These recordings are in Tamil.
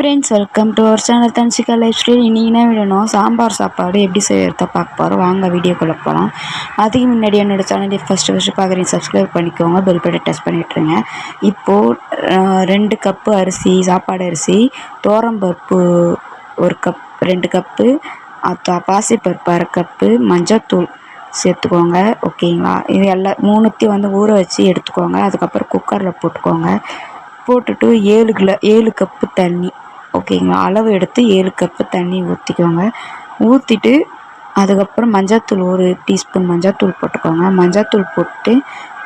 Friends, welcome to our channel Dhanshika lifestyle. இன்றைக்கி என்ன வேணும், சாம்பார் சாப்பாடு எப்படி செய்யறத பார்க்க போகிறோம். வாங்க வீடியோக்குள்ளே போகலாம். அதுக்கு முன்னாடி என்னோடய சேனலை ஃபஸ்ட்டு பார்க்குறீங்க, சப்ஸ்கிரைப் பண்ணிக்கோங்க, பெல் பட்டன் டச் பண்ணிவிட்டுருங்க. இப்போது 2 கப்பு அரிசி, சாப்பாடு அரிசி, துவரம்பருப்பு 1 கப், 2 கப்பு, பாசிப்பருப்பு 1/2 கப்பு, மஞ்சத்தூள் சேர்த்துக்கோங்க. ஓகேங்களா, இது எல்லாம் மூணுத்தையும் ஊற வச்சு எடுத்துக்கோங்க. அதுக்கப்புறம் குக்கரில் போட்டுக்கோங்க. போட்டுட்டு 7 கப்பு தண்ணி, ஓகேங்களா, அளவு எடுத்து 7 கப்பு தண்ணி ஊற்றிக்கோங்க. ஊற்றிட்டு அதுக்கப்புறம் மஞ்சத்தூள் 1 டீஸ்பூன் மஞ்சத்தூள் போட்டுக்கோங்க. மஞ்சத்தூள் போட்டு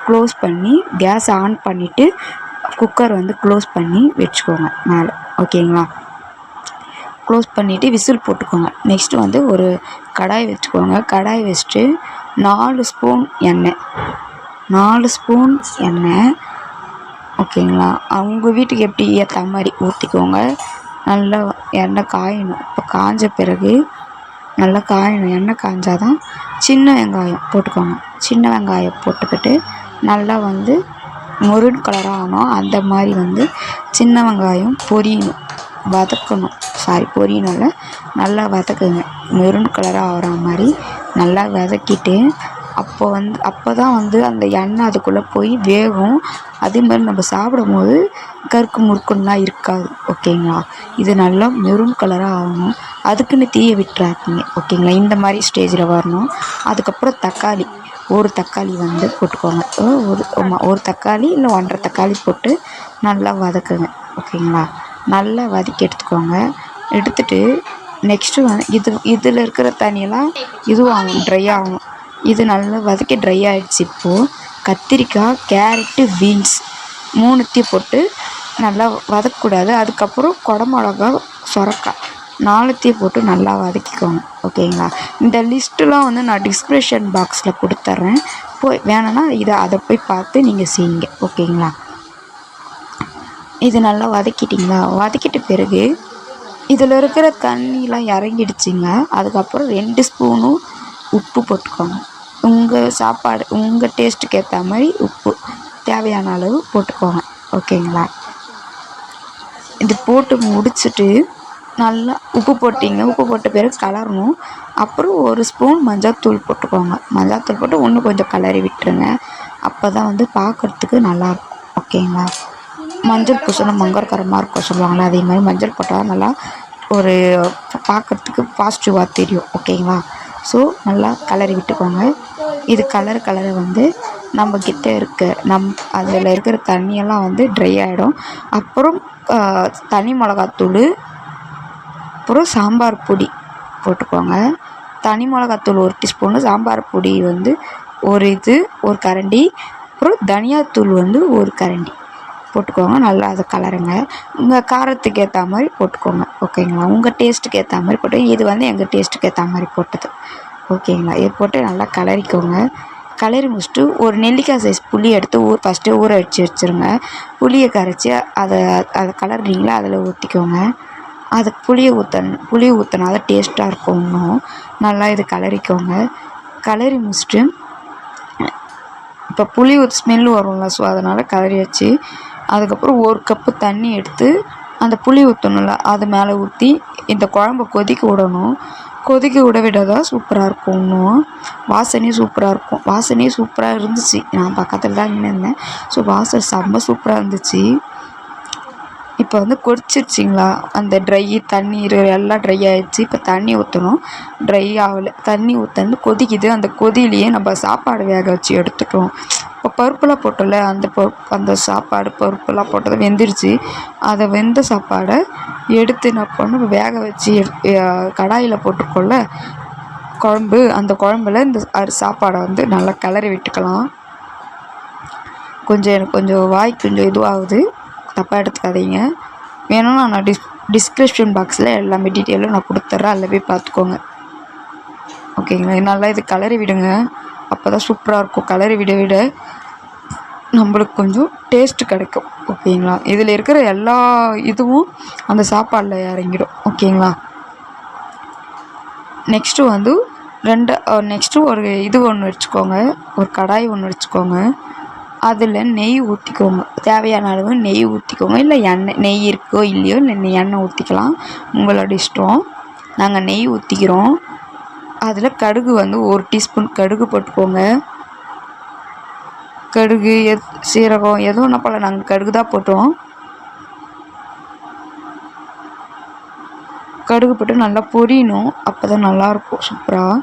க்ளோஸ் பண்ணி கேஸ் ஆன் பண்ணிவிட்டு குக்கர் க்ளோஸ் பண்ணி வச்சுக்கோங்க மேலே. ஓகேங்களா, க்ளோஸ் பண்ணிவிட்டு விசில் போட்டுக்கோங்க. நெக்ஸ்ட்டு ஒரு கடாய் வச்சுக்கோங்க. கடாய் வச்சுட்டு 4 ஸ்பூன் எண்ணெய், 4 ஸ்பூன் எண்ணெய், ஓகேங்களா, அவங்க வீட்டுக்கு எப்படி ஏற்ற மாதிரி ஊற்றிக்கோங்க. நல்லா எண்ணெய் காயணும். இப்போ காஞ்ச பிறகு நல்லா காயணும். எண்ணெய் காய்ஞ்சாதான் சின்ன வெங்காயம் போட்டுக்கோங்க. சின்ன வெங்காயம் போட்டுக்கிட்டு நல்லா மெரூன் கலராக ஆகணும். அந்த மாதிரி சின்ன வெங்காயம் பொரியணும், வதக்கணும். பொரியணும்ல, நல்லா வதக்குங்க. மெரூன் கலராக ஆகிற மாதிரி நல்லா வதக்கிட்டு அப்போ தான் அந்த எண்ணெய் அதுக்குள்ளே போய் வேகும். அதே மாதிரி நம்ம சாப்பிடும் போது கருக்கு முறுக்குன்னெலாம் இருக்காது. ஓகேங்களா, இது நல்லா மெரூன் கலராக ஆகணும். அதுக்குன்னு தீயை விட்டுறாதீங்க. ஓகேங்களா, இந்த மாதிரி ஸ்டேஜில் வரணும். அதுக்கப்புறம் தக்காளி, 1 தக்காளி போட்டுக்கோங்க. ஒரு தக்காளி இல்லை 1.5 தக்காளி போட்டு நல்லா வதக்குங்க. ஓகேங்களா, நல்லா வதக்கி எடுத்துக்கோங்க. எடுத்துட்டு நெக்ஸ்ட்டு இதில் இருக்கிற தண்ணியெல்லாம் இதுவாகணும், ட்ரை ஆகணும். இது நல்லா வதக்கி ட்ரை ஆகிடுச்சு. இப்போது கத்திரிக்காய், கேரட்டு, பீன்ஸ் 3த்தையும் போட்டு நல்லா வதக்கக்கூடாது. அதுக்கப்புறம் குடமிளகா, சொரக்காய் 4த்தையும் போட்டு நல்லா வதக்கிக்கோங்க. ஓகேங்களா, இந்த லிஸ்ட்டெலாம் நான் டிஸ்கிரிப்ஷன் பாக்ஸில் கொடுத்துட்றேன். வேணும்னா அதை போய் பார்த்து நீங்கள் செய்யுங்க. ஓகேங்களா, இது நல்லா வதக்கிட்டிங்களா? வதக்கிட்ட பிறகு இதில் இருக்கிற தண்ணிலாம் இறங்கிடுச்சிங்க. அதுக்கப்புறம் 2 ஸ்பூனும் உப்பு போட்டுக்கோங்க. உங்கள் டேஸ்ட்டுக்கு ஏற்ற மாதிரி உப்பு தேவையான அளவு போட்டுக்கோங்க. ஓகேங்களா, இது போட்டு முடிச்சுட்டு நல்லா உப்பு போட்ட பிறகு கலரணும். அப்புறம் 1 ஸ்பூன் மஞ்சள்தூள் போட்டுக்கோங்க. மஞ்சள்தூள் போட்டு இன்னும் கொஞ்சம் கலரி விட்டுருங்க. அப்போ தான் பார்க்குறதுக்கு நல்லாயிருக்கும். ஓகேங்களா, மஞ்சள் பூசணும் மங்கற்கரமாக இருக்கும் சொல்லுவாங்களா, அதே மாதிரி மஞ்சள் போட்டால் நல்லா ஒரு பார்க்குறதுக்கு பாசிட்டிவாக தெரியும். ஓகேங்களா, ஸோ நல்லா கலரி விட்டுக்கோங்க. இது கலரை நம்மக்கிட்ட அதில் இருக்கிற தண்ணியெல்லாம் ட்ரை ஆகிடும். அப்புறம் தனி மிளகாத்தூள், அப்புறம் சாம்பார் பொடி போட்டுக்கோங்க. தனி மிளகாத்தூள் 1 டீஸ்பூனு, சாம்பார் பொடி ஒரு கரண்டி, அப்புறம் தனியாத்தூள் 1 கரண்டி போட்டுக்கோங்க. நல்லா அதை கலருங்க. உங்கள் காரத்துக்கு ஏற்ற மாதிரி போட்டுக்கோங்க. ஓகேங்களா, உங்கள் டேஸ்ட்டுக்கு ஏற்ற மாதிரி போட்டு, இது எங்கள் டேஸ்ட்டுக்கு ஏற்ற மாதிரி போட்டது. ஓகேங்களா, இது போட்டு நல்லா கலரிக்கோங்க. கலரி முடிச்சுட்டு ஒரு நெல்லிக்காய் சைஸ் புளி எடுத்து ஃபஸ்ட்டு ஊற வச்சுருங்க. புளியை கரைச்சி அதை கலர்றீங்களா அதில் ஊற்றிக்கோங்க. அதுக்கு புளி ஊற்றினா தான் டேஸ்ட்டாக இருக்கும். இன்னும் நல்லா இது கலரிக்கோங்க. கலரி முடிச்சுட்டு இப்போ புளி ஸ்மெல்லு வரும்ல, ஸோ அதனால் கலரி வச்சு அதுக்கப்புறம் 1 கப்பு தண்ணி எடுத்து அந்த புளி ஊற்றணும்ல அது மேலே ஊற்றி இந்த குழம்பு கொதிக்க விடணும். கொதிக்க விடாதான் சூப்பராக இருக்கும். இன்னும் வாசனையும் சூப்பராக இருக்கும். வாசனையும் சூப்பராக இருந்துச்சு. நான் பக்கத்தில் தான் நின்றுருந்தேன். ஸோ வாசனை செம்ம சூப்பராக இருந்துச்சு. இப்போ கொதிச்சிருச்சிங்களா, அந்த தண்ணீர் எல்லாம் ட்ரை ஆகிடுச்சு. இப்போ தண்ணி ஊற்றணும். ட்ரை ஆகலை, தண்ணி ஊற்று கொதிக்குது. அந்த கொதியிலேயே நம்ம சாப்பாடு வேக வச்சு எடுத்துட்டோம். இப்போ பருப்புலாம் போட்டோம்ல, அந்த சாப்பாடு பருப்புலாம் போட்டது வெந்துருச்சு. அதை வெந்த சாப்பாடை எடுத்து என்ன பண்ணணும், வேக வச்சு கடாயில் போட்டுக்கொள்ள குழம்பு, அந்த குழம்புல இந்த சாப்பாடை நல்லா கிளறி விட்டுக்கலாம். எனக்கு கொஞ்சம் வாய் கொஞ்சம் இதுவாகுது, தப்பாக எடுத்துக்காதீங்க. வேணும்னா நான் டிஸ்கிரிப்ஷன் பாக்ஸில் எல்லாமே டீட்டெயிலும் நான் கொடுத்துட்றேன், அதில் போய் பார்த்துக்கோங்க. ஓகேங்களா, நல்லா இது கலரி விடுங்க. அப்போ தான் சூப்பராக இருக்கும். கலரி விட நம்மளுக்கு கொஞ்சம் டேஸ்ட்டு கிடைக்கும். ஓகேங்களா, இதில் இருக்கிற எல்லா இதுவும் அந்த சாப்பாடில் இறங்கிடும். ஓகேங்களா, நெக்ஸ்ட்டு ஒரு ஒன்று வச்சுக்கோங்க. ஒரு கடாய் ஒன்று வச்சுக்கோங்க. அதில் நெய் ஊற்றிக்கோங்க, தேவையான அளவு நெய் ஊற்றிக்கோங்க. இல்லை நெய் இருக்கோ இல்லையோ இல்லை எண்ணெய் ஊற்றிக்கலாம், உங்களோட இஷ்டம். நாங்கள் நெய் ஊற்றிக்கிறோம். அதில் கடுகு வந்து 1 டீஸ்பூன் கடுகு போட்டுக்கோங்க. கடுகு சீரகம் எதுவும் ஒன்றா போல், நாங்கள் கடுகு தான் போட்டோம். கடுகு போட்டு நல்லா பொரியணும், அப்போ தான் நல்லாயிருக்கும் சூப்பராக.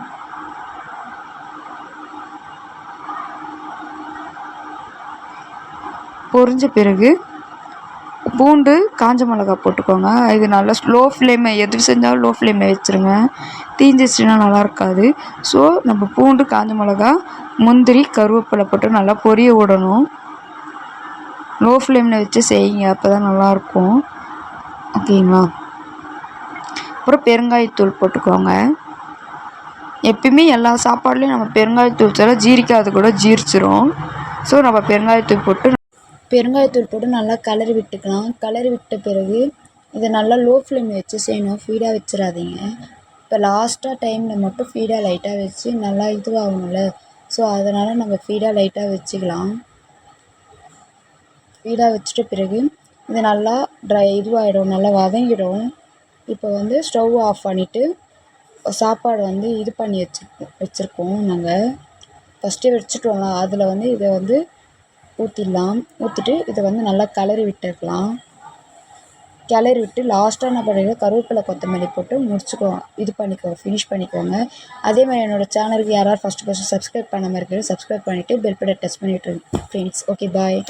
பொரிஞ்ச பிறகு பூண்டு காஞ்ச மிளகா போட்டுக்கோங்க. இது நல்லா ஸ்லோ ஃப்ளேமை எது செஞ்சாலும் லோ ஃப்ளேமை வச்சுருங்க, தீஞ்சிச்சுன்னா நல்லா இருக்காது. ஸோ நம்ம பூண்டு காஞ்ச மிளகா முந்திரி கருவேப்பிலை போட்டு நல்லா பொரிய விடணும். லோ ஃப்ளேமில் வச்சு செய்யுங்க, அப்போ தான் நல்லாயிருக்கும். ஓகேங்களா? அப்புறம் பெருங்காயத்தூள் போட்டுக்கோங்க. எப்பயுமே எல்லா சாப்பாடுலேயும் நம்ம பெருங்காயத்தூள் சொல்ல ஜீரிக்காது கூட ஜீரிச்சிரும். ஸோ நம்ம பெருங்காயத்தூள் போட்டு நல்லா கிளறி விட்டுக்கலாம். கிளறி விட்ட பிறகு இதை நல்லா லோ ஃப்ளேமில் வச்சு செய்யணும், ஃபீடாக வச்சிடாதீங்க. இப்போ லாஸ்ட்டாக டைமில் மட்டும் ஃபீடாக லைட்டாக வச்சு நல்லா இதுவாகணும்ல, ஸோ அதனால் நம்ம ஃபீடாக லைட்டாக வச்சுக்கலாம். ஃபீடாக வச்சுட்ட பிறகு இது நல்லா இதுவாகிடும், நல்லா வதங்கிடும். இப்போ வந்து ஸ்டவ் ஆஃப் பண்ணிவிட்டு சாப்பாடு வந்து இது பண்ணி வச்சுருக்கோம் நாங்கள், ஃபஸ்ட்டே வச்சுட்டோம்ல, அதில் வந்து இதை வந்து ஊற்றிடலாம். ஊற்றிட்டு இதை வந்து நல்லா கிளறி விட்டுக்கலாம். கிளறி விட்டு லாஸ்ட்டாக என்ன பண்ணுறீங்க, கருவேப்பிலை கொத்தமல்லி போட்டு ஃபினிஷ் பண்ணிக்கோங்க. அதே மாதிரி என்னோடய சேனலுக்கு யாராவது ஃபஸ்ட்டு சப்ஸ்கிரைப் பண்ணாமல் இருக்கிறது சப்ஸ்கிரைப் பண்ணிவிட்டு பெல் பட்டனை டச் பண்ணிவிட்டுருங்க ஃப்ரெண்ட்ஸ். ஓகே, பாய்.